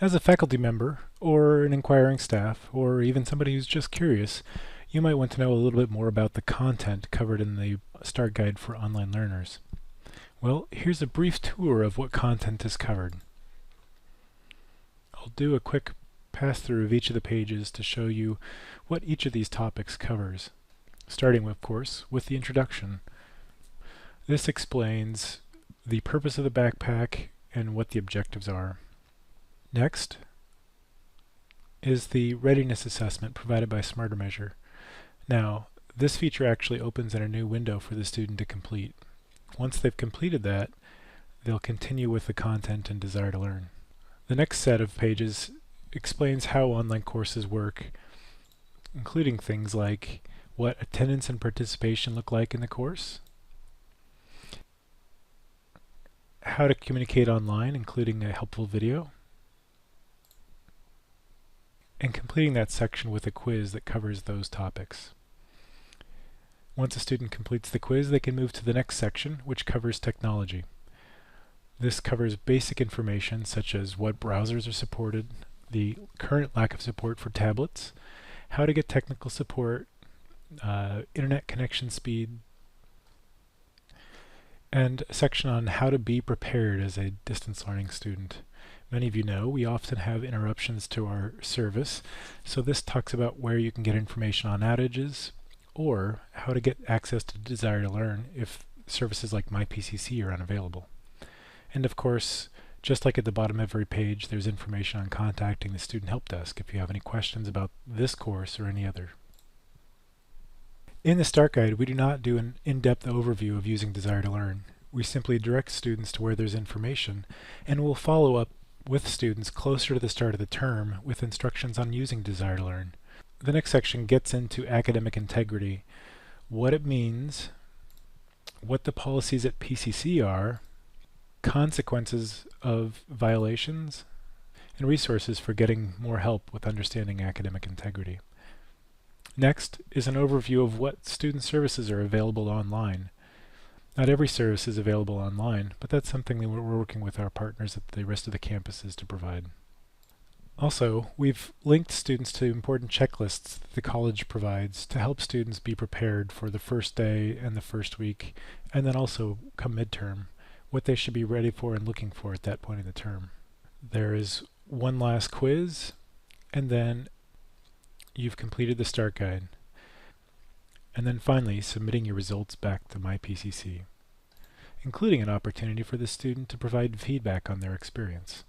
As a faculty member, or an inquiring staff, or even somebody who's just curious, you might want to know a little bit more about the content covered in the Start Guide for Online Learners. Well, here's a brief tour of what content is covered. I'll do a quick pass-through of each of the pages to show you what each of these topics covers, starting, of course, with the introduction. This explains the purpose of the backpack and what the objectives are. Next is the readiness assessment provided by SmarterMeasure. Now, this feature actually opens in a new window for the student to complete. Once they've completed that, they'll continue with the content and desire to learn. The next set of pages explains how online courses work, including things like what attendance and participation look like in the course, how to communicate online, including a helpful video, and completing that section with a quiz that covers those topics. Once a student completes the quiz, they can move to the next section, which covers technology. This covers basic information such as what browsers are supported, the current lack of support for tablets, how to get technical support, internet connection speed, and a section on how to be prepared as a distance learning student. Many of you know we often have interruptions to our service, so this talks about where you can get information on outages or how to get access to Desire to Learn if services like MyPCC are unavailable. And of course, just like at the bottom of every page, there's information on contacting the Student Help Desk if you have any questions about this course or any other. In the Start Guide, we do not do an in-depth overview of using Desire to Learn. We simply direct students to where there's information, and we'll follow up with students closer to the start of the term with instructions on using Desire to Learn. The next section gets into academic integrity, what it means, what the policies at PCC are, consequences of violations, and resources for getting more help with understanding academic integrity. Next is an overview of what student services are available online. Not every service is available online, but that's something that we're working with our partners at the rest of the campuses to provide. Also, we've linked students to important checklists that the college provides to help students be prepared for the first day and the first week, and then also come midterm, what they should be ready for and looking for at that point in the term. There is one last quiz, and then you've completed the Start Guide. And then finally, submitting your results back to MyPCC, including an opportunity for the student to provide feedback on their experience.